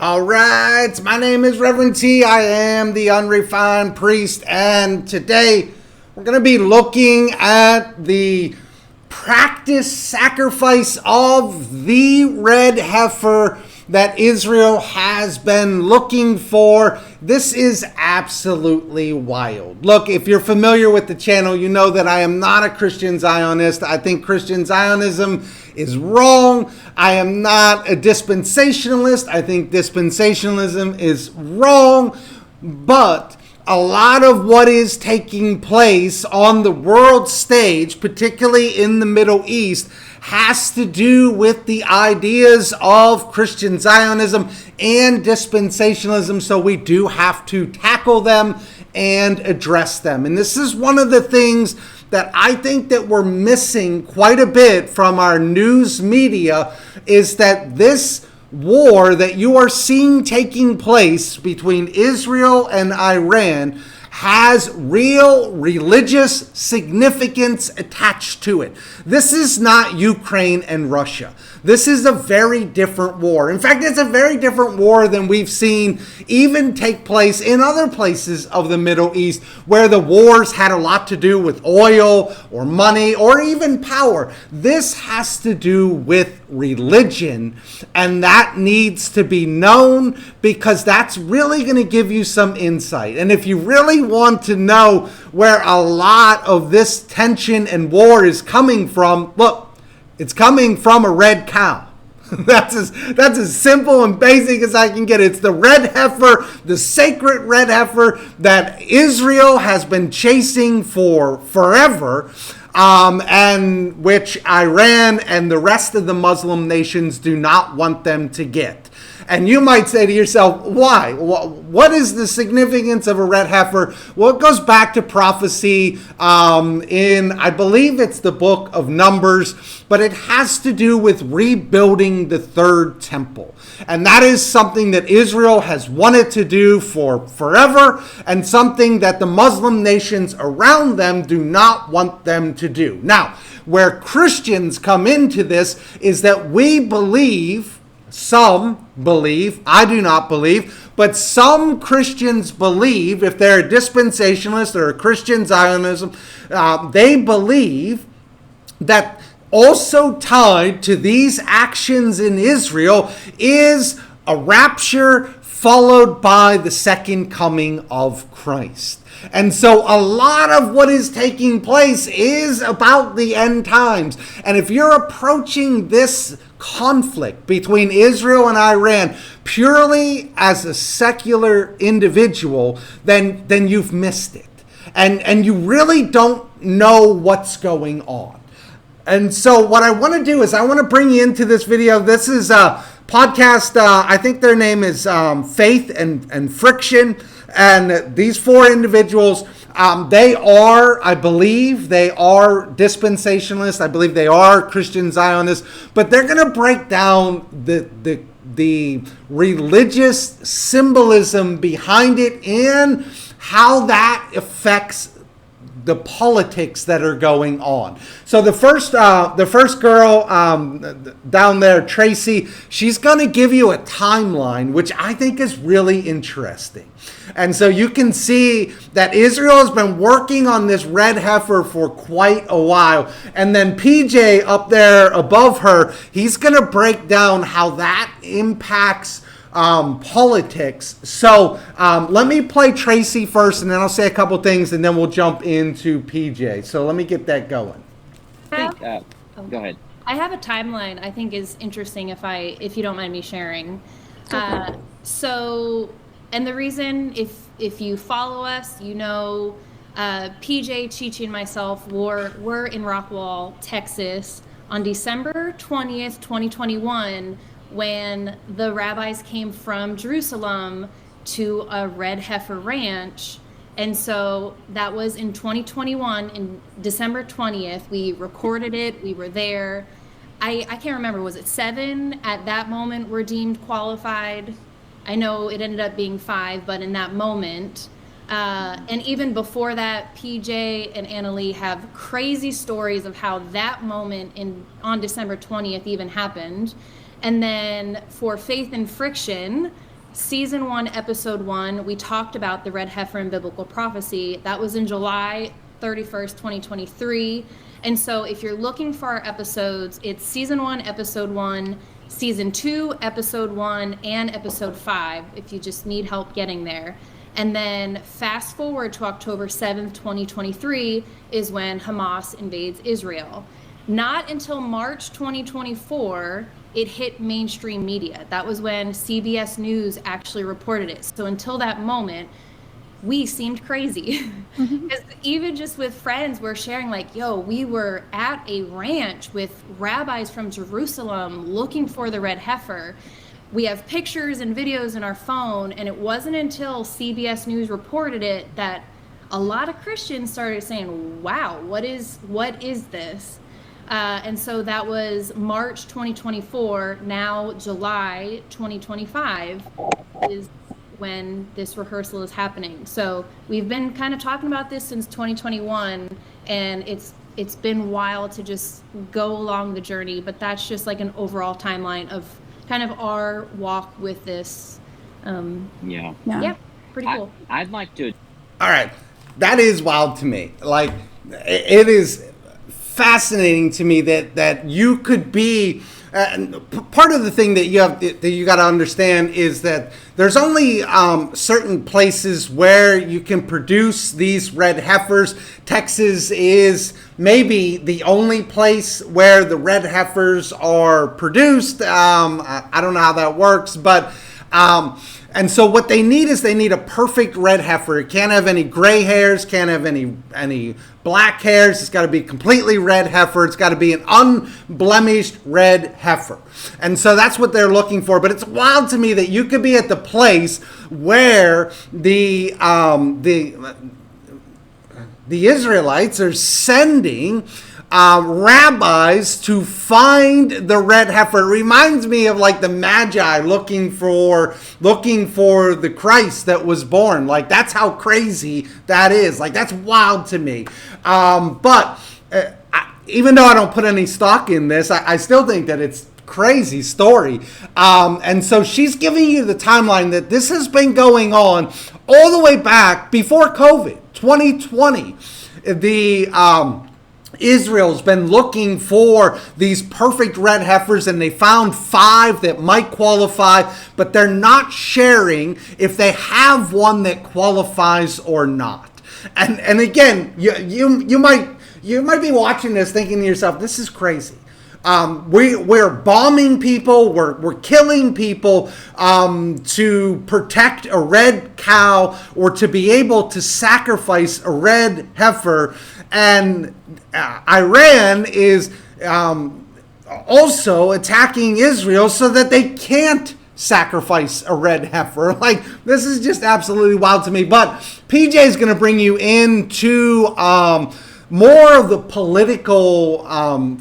All right, my name is Reverend T. I am the unrefined priest, and today we're going to be looking at the practice sacrifice of the red heifer that Israel has been looking for. This is absolutely wild. Look, if you're familiar with the channel, you know that I am not a Christian Zionist. I think Christian Zionism is wrong. I am not a dispensationalist. I think dispensationalism is wrong. But a lot of what is taking place on the world stage, particularly in the Middle East, has to do with the ideas of Christian Zionism and dispensationalism. So we do have to tackle them and address them. And this is one of the things that I think that we're missing quite a bit from our news media, is that this war that you are seeing taking place between Israel and Iran has real religious significance attached to it. This is not Ukraine and Russia. This is a very different war. In fact, it's a very different war than we've seen even take place in other places of the Middle East, where the wars had a lot to do with oil or money or even power. This has to do with religion, and that needs to be known, because that's really going to give you some insight. And if you really want to know where a lot of this tension and war is coming from, look, it's coming from a red cow. That's as simple and basic as I can get. It's the red heifer, the sacred red heifer that Israel has been chasing for forever, and which Iran and the rest of the Muslim nations do not want them to get. And you might say to yourself, why? What is the significance of a red heifer? Well, it goes back to prophecy in, I believe it's the book of Numbers, but it has to do with rebuilding the third temple. And that is something that Israel has wanted to do for forever, and something that the Muslim nations around them do not want them to do. Now, where Christians come into this is that we believe, some believe, I do not believe, but some Christians believe, if they're a dispensationalist or a Christian Zionism, they believe that also tied to these actions in Israel is a rapture followed by the second coming of Christ. And so a lot of what is taking place is about the end times. And if you're approaching this conflict between Israel and Iran purely as a secular individual, then you've missed it. And you really don't know what's going on. And so what I want to do is I want to bring you into this video. This is a podcast. I think their name is Faith and Friction. And these four individuals, they are, I believe, they are dispensationalists. I believe they are Christian Zionists. But they're going to break down the religious symbolism behind it and how that affects the politics that are going on. So the first girl down there, Tracy, she's going to give you a timeline, which I think is really interesting. And so you can see that Israel has been working on this red heifer for quite a while. And then PJ up there above her, he's going to break down how that impacts politics. So let me play Tracy first, and then I'll say a couple things, and then we'll jump into PJ. So let me get that going. Go ahead. I have a timeline I think is interesting, if you don't mind me sharing. And the reason, if you follow us, you know, PJ, Chichi, and myself were in Rockwall, Texas on December 20th, 2021, when the rabbis came from Jerusalem to a Red Heifer ranch. And so that was in 2021, in December 20th. We recorded it. We were there. I can't remember, was it 7 at that moment were deemed qualified? I know it ended up being 5, but in that moment. And even before that, PJ and Annalie have crazy stories of how that moment on December 20th even happened. And then for Faith and Friction, season 1, episode 1, we talked about the red heifer in biblical prophecy. That was in July 31st, 2023. And so if you're looking for our episodes, it's season 1, episode 1, season 2, episode 1, and episode 5, if you just need help getting there. And then fast forward to October 7th, 2023 is when Hamas invades Israel. Not until March 2024, it hit mainstream media. That was when CBS News actually reported it. So until that moment, we seemed crazy. Because even just with friends, we're sharing like, yo, we were at a ranch with rabbis from Jerusalem looking for the red heifer. We have pictures and videos in our phone, and it wasn't until CBS News reported it that a lot of Christians started saying, wow, what is this? And so that was March 2024. Now July 2025 is when this rehearsal is happening. So we've been kind of talking about this since 2021, and it's been wild to just go along the journey, but that's just like an overall timeline of kind of our walk with this. Yeah, pretty cool. I'd like to. All right, that is wild to me. Like, it is fascinating to me that you could be. Part of the thing that you got to understand is that there's only certain places where you can produce these red heifers. Texas is maybe the only place where the red heifers are produced. I don't know how that works, but and so what they need is a perfect red heifer. It can't have any gray hairs, can't have any black hairs. It's got to be completely red heifer. It's got to be an unblemished red heifer. And so that's what they're looking for. But it's wild to me that you could be at the place where the Israelites are sending rabbis to find the red heifer. It reminds me of like the Magi looking for the Christ that was born. Like, that's how crazy that is. Like, that's wild to me. But even though I don't put any stock in this, I still think that it's crazy story. And so she's giving you the timeline that this has been going on all the way back before COVID, 2020. Israel's been looking for these perfect red heifers, and they found 5 that might qualify, but they're not sharing if they have one that qualifies or not. And again, you might be watching this thinking to yourself, this is crazy. We're bombing people, we're killing people to protect a red cow or to be able to sacrifice a red heifer. And Iran is also attacking Israel so that they can't sacrifice a red heifer. Like, this is just absolutely wild to me. But PJ is going to bring you into more of the political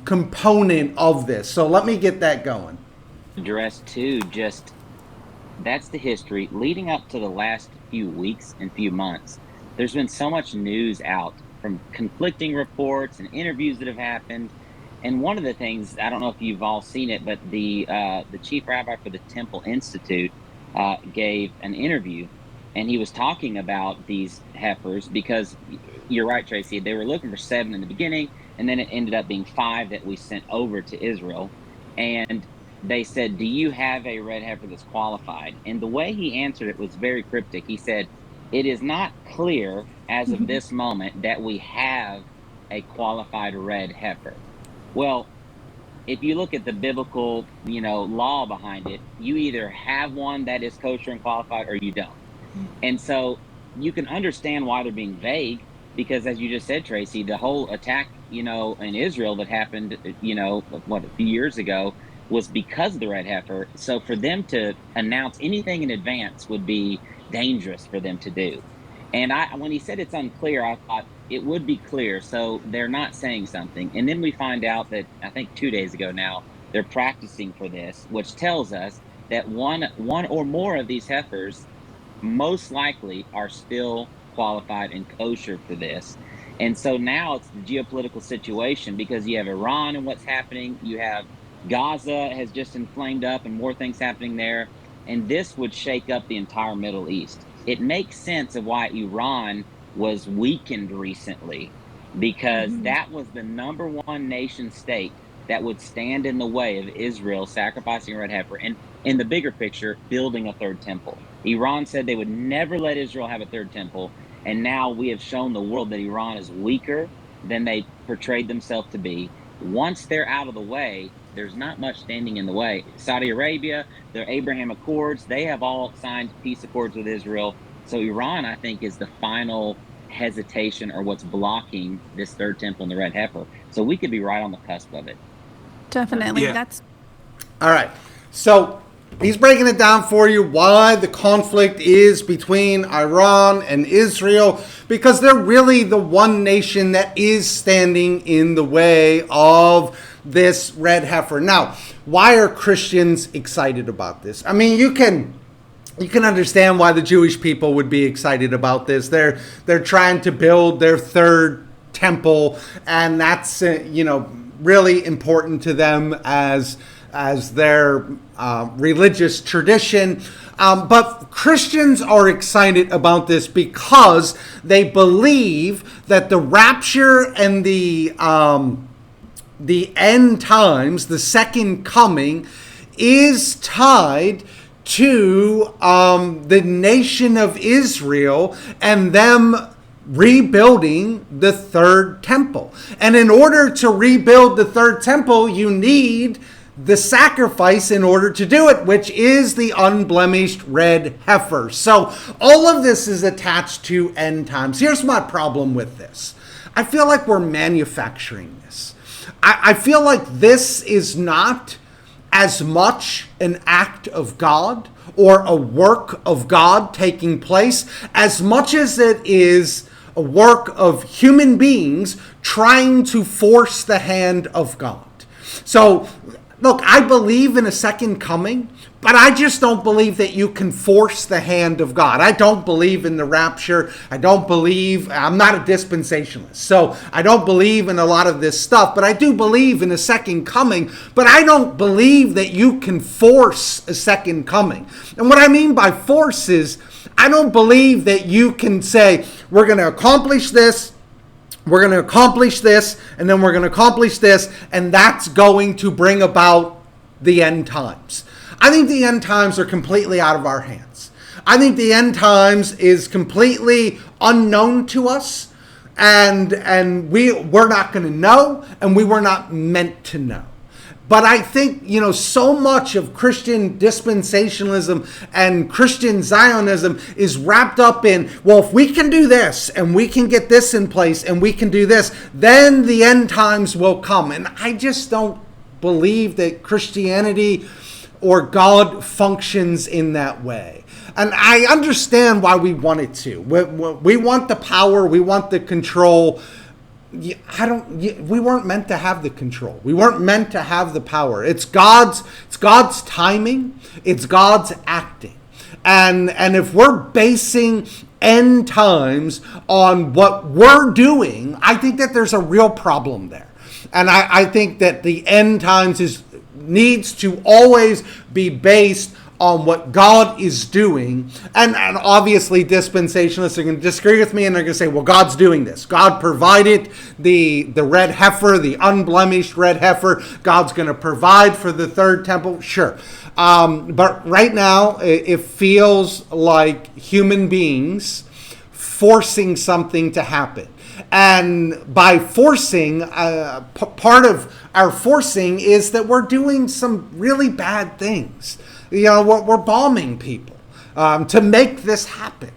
component of this. So let me get that going. Address too, just that's the history leading up to the last few weeks and few months. There's been so much news out from conflicting reports and interviews that have happened. And one of the things, I don't know if you've all seen it, but the chief rabbi for the Temple Institute gave an interview, and he was talking about these heifers because you're right, Tracy, they were looking for 7 in the beginning, and then it ended up being 5 that we sent over to Israel. And they said, do you have a red heifer that's qualified? And the way he answered it was very cryptic. He said, it is not clear as of this moment that we have a qualified red heifer. Well, if you look at the biblical, law behind it, you either have one that is kosher and qualified or you don't. And so you can understand why they're being vague, because as you just said, Tracy, the whole attack, in Israel that happened, a few years ago was because of the red heifer. So for them to announce anything in advance would be dangerous for them to do. And when he said it's unclear, I thought it would be clear. So they're not saying something. And then we find out that, I think 2 days ago now, they're practicing for this, which tells us that one or more of these heifers most likely are still qualified and kosher for this. And so now it's the geopolitical situation, because you have Iran and what's happening. You have Gaza has just inflamed up and more things happening there. and this would shake up the entire Middle East. It makes sense of why Iran was weakened recently, because that was the number one nation state that would stand in the way of Israel sacrificing a red heifer and, in the bigger picture, building a third temple. Iran said they would never let Israel have a third temple, and now we have shown the world that Iran is weaker than they portrayed themselves to be. Once they're out of the way, there's not much standing in the way. Saudi Arabia, their Abraham Accords, they have all signed peace accords with Israel. So Iran, I think, is the final hesitation or what's blocking this third temple and the red heifer. So we could be right on the cusp of it. Definitely. Yeah. That's All right. So he's breaking it down for you why the conflict is between Iran and Israel, because they're really the one nation that is standing in the way of this red heifer. Now, why are Christians excited about this? I mean, you can understand why the Jewish people would be excited about this. They're trying to build their third temple, and that's really important to them as their religious tradition. But Christians are excited about this because they believe that the rapture and the end times, the second coming, is tied to the nation of Israel and them rebuilding the third temple. And in order to rebuild the third temple, you need the sacrifice in order to do it, which is the unblemished red heifer. So all of this is attached to end times. Here's my problem with this. I feel like we're manufacturing this. I feel like this is not as much an act of God or a work of God taking place as much as it is a work of human beings trying to force the hand of God. So, look, I believe in a second coming, but I just don't believe that you can force the hand of God. I don't believe in the rapture. I'm not a dispensationalist, so I don't believe in a lot of this stuff, but I do believe in a second coming, but I don't believe that you can force a second coming. And what I mean by force is, I don't believe that you can say, we're going to accomplish this, we're going to accomplish this, and then we're going to accomplish this, and that's going to bring about the end times. I think the end times are completely out of our hands. I think the end times is completely unknown to us, and we're not going to know, and we were not meant to know. But I think, so much of Christian dispensationalism and Christian Zionism is wrapped up in, well, if we can do this and we can get this in place and we can do this, then the end times will come. And I just don't believe that Christianity or God functions in that way. And I understand why we want it to. We want the power, we want the control. We weren't meant to have the control. We weren't meant to have the power. It's God's timing. It's God's acting. And if we're basing end times on what we're doing, I think that there's a real problem there. And I think that the end times needs to always be based on what God is doing. And obviously dispensationalists are going to disagree with me, and they're going to say, well, God's doing this. God provided the red heifer, the unblemished red heifer. God's going to provide for the third temple. Sure. But right now, it feels like human beings forcing something to happen. And by forcing, part of our forcing is that we're doing some really bad things. We're bombing people to make this happen.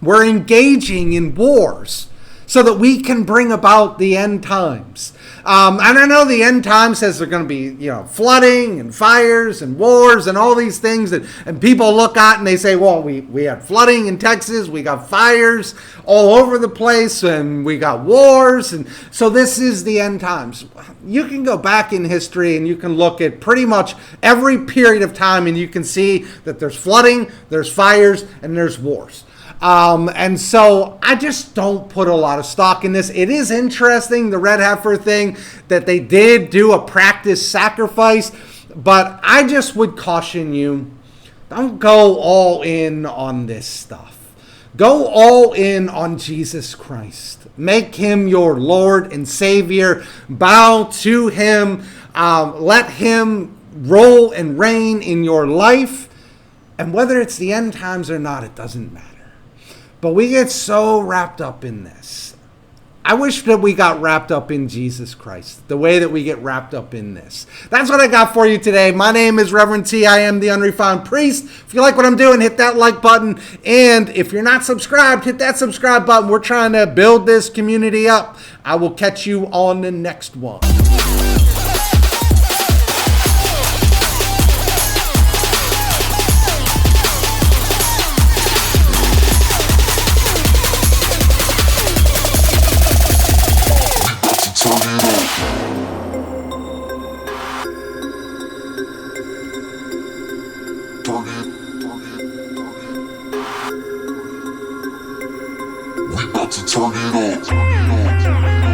We're engaging in wars so that we can bring about the end times. And I know the end time says there's going to be, flooding and fires and wars and all these things and people look at and they say, well, we had flooding in Texas, we got fires all over the place, and we got wars, and so this is the end times. You can go back in history and you can look at pretty much every period of time and you can see that there's flooding, there's fires, and there's wars. And so I just don't put a lot of stock in this. It is interesting, the red heifer thing, that they did do a practice sacrifice, but I just would caution you Don't go all in on this stuff. Go all in on Jesus Christ. Make him your Lord and Savior. Bow to him. Let him rule and reign in your life. And whether it's the end times or not, it doesn't matter. But we get so wrapped up in this. I wish that we got wrapped up in Jesus Christ, the way that we get wrapped up in this. That's what I got for you today. My name is Reverend T. I am the Unrefined Priest. If you like what I'm doing, hit that like button. And if you're not subscribed, hit that subscribe button. We're trying to build this community up. I will catch you on the next one. Turn it on.